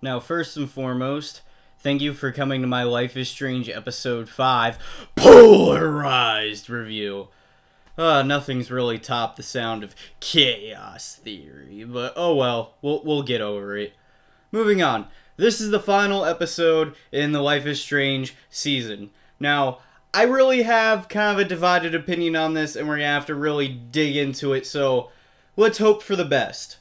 Now, first and foremost, thank you for coming to my Life is Strange Episode 5 Polarized review. Nothing's really topped the sound of Chaos Theory, but oh well, we'll get over it. Moving on, this is the final episode in the Life is Strange season. Now, I really have kind of a divided opinion on this, and we're gonna have to really dig into it, so let's hope for the best.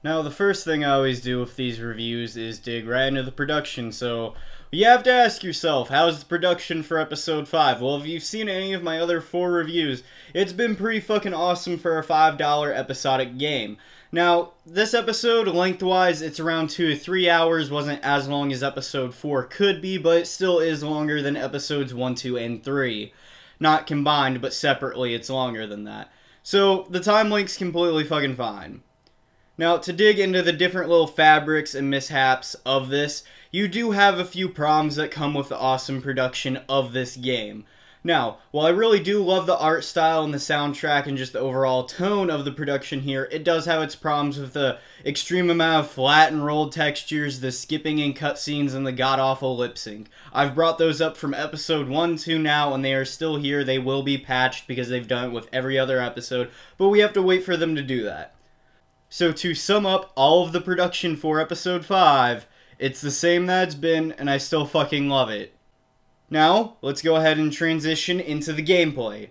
Now, the first thing I always do with these reviews is dig right into the production, so you have to ask yourself, how's the production for episode 5? Well, if you've seen any of my other 4 reviews, it's been pretty fucking awesome for a $5 episodic game. Now, this episode, lengthwise, it's around 2 to 3 hours, wasn't as long as episode 4 could be, but it still is longer than episodes 1, 2, and 3. Not combined, but separately, it's longer than that. So, the time link's completely fucking fine. Now, to dig into the different little fabrics and mishaps of this, you do have a few problems that come with the awesome production of this game. Now, while I really do love the art style and the soundtrack and just the overall tone of the production here, it does have its problems with the extreme amount of flat and rolled textures, the skipping in cutscenes, and the god-awful lip-sync. I've brought those up from episode 1 to now, and they are still here. They will be patched because they've done it with every other episode, but we have to wait for them to do that. So to sum up all of the production for episode 5, it's the same that it's been, and I still fucking love it. Now, let's go ahead and transition into the gameplay.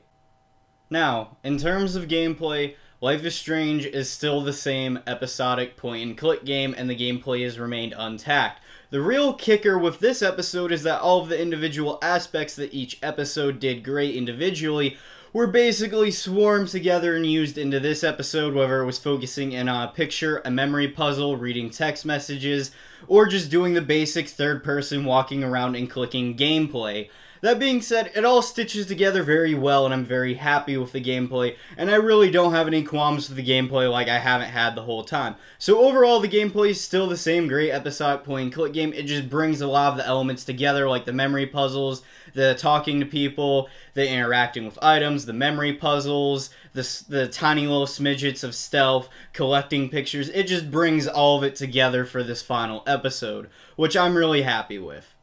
Now, in terms of gameplay, Life is Strange is still the same episodic point-and-click game, and the gameplay has remained intact. The real kicker with this episode is that all of the individual aspects that each episode did great individually were basically swarmed together and used into this episode, whether it was focusing in on a picture, a memory puzzle, reading text messages, or just doing the basic third-person walking around and clicking gameplay. That being said, it all stitches together very well, and I'm very happy with the gameplay, and I really don't have any qualms with the gameplay like I haven't had the whole time. So overall, the gameplay is still the same great episodic point-and-click game. It just brings a lot of the elements together, like the memory puzzles, the talking to people, the interacting with items, the memory puzzles, the tiny little smidgets of stealth, collecting pictures. It just brings all of it together for this final episode, which I'm really happy with.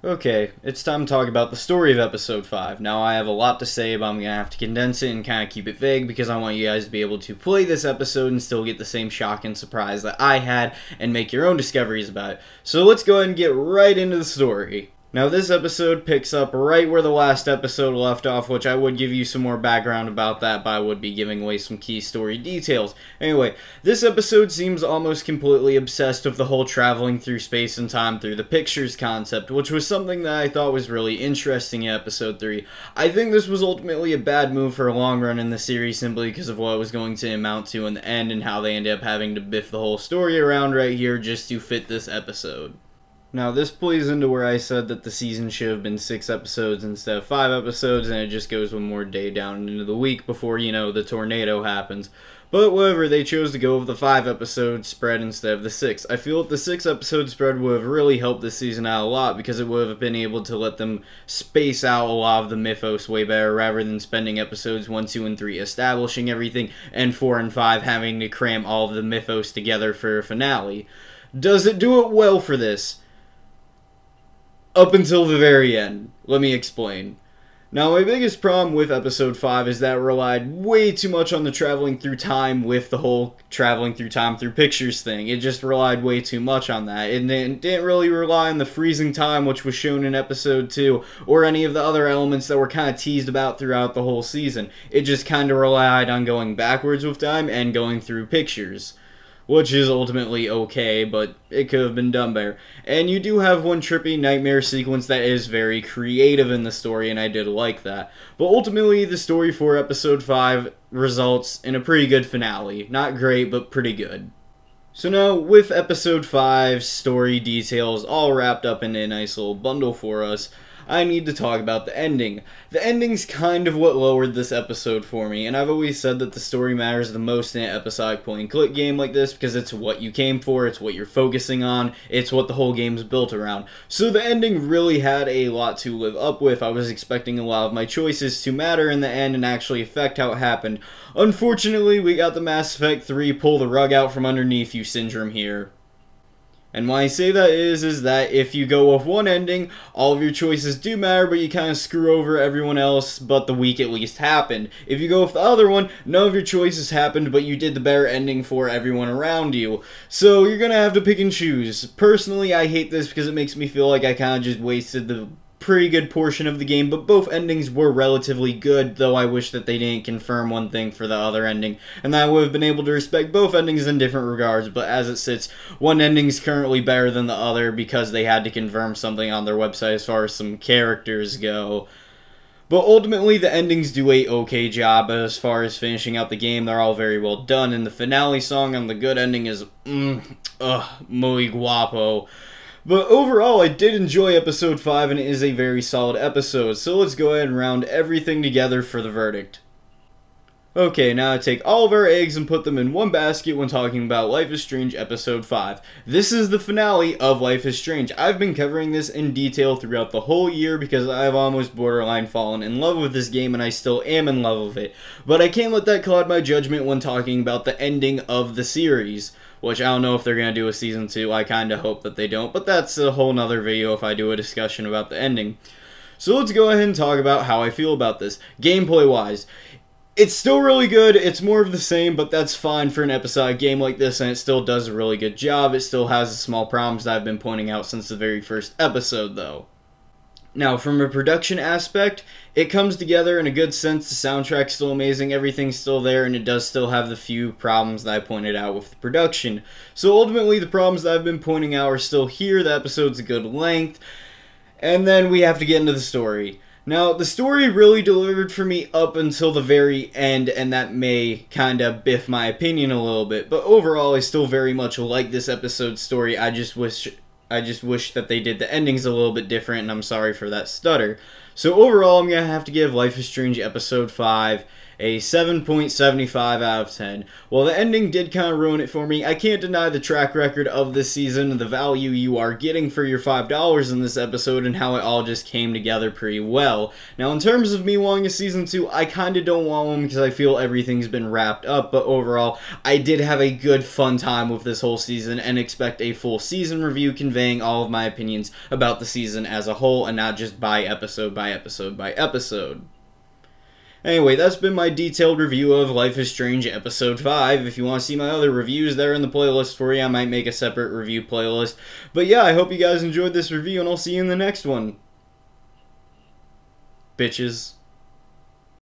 Okay, it's time to talk about the story of episode 5. Now, I have a lot to say, but I'm going to have to condense it and kind of keep it vague because I want you guys to be able to play this episode and still get the same shock and surprise that I had and make your own discoveries about it. So let's go ahead and get right into the story. Now, this episode picks up right where the last episode left off, which I would give you some more background about that, but I would be giving away some key story details. Anyway, this episode seems almost completely obsessed with the whole traveling through space and time through the pictures concept, which was something that I thought was really interesting in episode 3. I think this was ultimately a bad move for a long run in the series simply because of what it was going to amount to in the end and how they ended up having to biff the whole story around right here just to fit this episode. Now, this plays into where I said that the season should have been 6 episodes instead of 5 episodes, and it just goes one more day down into the week before, you know, the tornado happens. But whatever, they chose to go with the 5 episode spread instead of the 6. I feel that the 6 episode spread would have really helped this season out a lot because it would have been able to let them space out a lot of the mythos way better rather than spending episodes 1, 2, and 3 establishing everything and 4 and 5 having to cram all of the mythos together for a finale. Does it do it well for this? Up until the very end. Let me explain. Now, my biggest problem with episode 5 is that it relied way too much on the traveling through time with the whole traveling through time through pictures thing. It just relied way too much on that. It didn't really rely on the freezing time, which was shown in episode 2, or any of the other elements that were kind of teased about throughout the whole season. It just kind of relied on going backwards with time and going through pictures. Which is ultimately okay, but it could have been done better. And you do have one trippy nightmare sequence that is very creative in the story, and I did like that. But ultimately, the story for episode 5 results in a pretty good finale. Not great, but pretty good. So now, with episode 5's story details all wrapped up in a nice little bundle for us, I need to talk about the ending. The ending's kind of what lowered this episode for me, and I've always said that the story matters the most in an episodic point-and-click game like this because it's what you came for, it's what you're focusing on, it's what the whole game's built around. So the ending really had a lot to live up with. I was expecting a lot of my choices to matter in the end and actually affect how it happened. Unfortunately, we got the Mass Effect 3 pull the rug out from underneath you syndrome here. And why I say that is that if you go with one ending, all of your choices do matter, but you kind of screw over everyone else, but the week at least happened. If you go with the other one, none of your choices happened, but you did the better ending for everyone around you. So you're gonna have to pick and choose. Personally, I hate this because it makes me feel like I kind of just wasted the pretty good portion of the game, but both endings were relatively good, though I wish that they didn't confirm one thing for the other ending, and that I would have been able to respect both endings in different regards, but as it sits, one ending's currently better than the other because they had to confirm something on their website as far as some characters go. But ultimately, the endings do a okay job as far as finishing out the game. They're all very well done, and the finale song on the good ending is, muy guapo. But overall, I did enjoy episode 5, and it is a very solid episode, so let's go ahead and round everything together for the verdict. Okay, now I take all of our eggs and put them in one basket when talking about Life is Strange episode 5. This is the finale of Life is Strange. I've been covering this in detail throughout the whole year because I've almost borderline fallen in love with this game, and I still am in love with it. But I can't let that cloud my judgment when talking about the ending of the series, which I don't know if they're going to do a season 2. I kind of hope that they don't, but that's a whole nother video if I do a discussion about the ending. So let's go ahead and talk about how I feel about this. Gameplay-wise, it's still really good. It's more of the same, but that's fine for an episodic game like this, and it still does a really good job. It still has the small problems that I've been pointing out since the very first episode, though. Now, from a production aspect, it comes together in a good sense. The soundtrack's still amazing, everything's still there, and it does still have the few problems that I pointed out with the production. So ultimately, the problems that I've been pointing out are still here. The episode's a good length, and then we have to get into the story. Now, the story really delivered for me up until the very end, and that may kind of biff my opinion a little bit, but overall, I still very much like this episode's story. I just wish that they did the endings a little bit different, and I'm sorry for that stutter. So overall, I'm going to have to give Life is Strange Episode 5 a 7.75 out of 10. While the ending did kind of ruin it for me, I can't deny the track record of this season and the value you are getting for your $5 in this episode and how it all just came together pretty well. Now, in terms of me wanting a Season 2, I kind of don't want one because I feel everything's been wrapped up, but overall, I did have a good fun time with this whole season and expect a full season review conveying all of my opinions about the season as a whole and not just by episode by episode by episode. Anyway, that's been my detailed review of Life is Strange Episode 5. If you want to see my other reviews, they're in the playlist for you. I might make a separate review playlist. But yeah, I hope you guys enjoyed this review, and I'll see you in the next one. Bitches.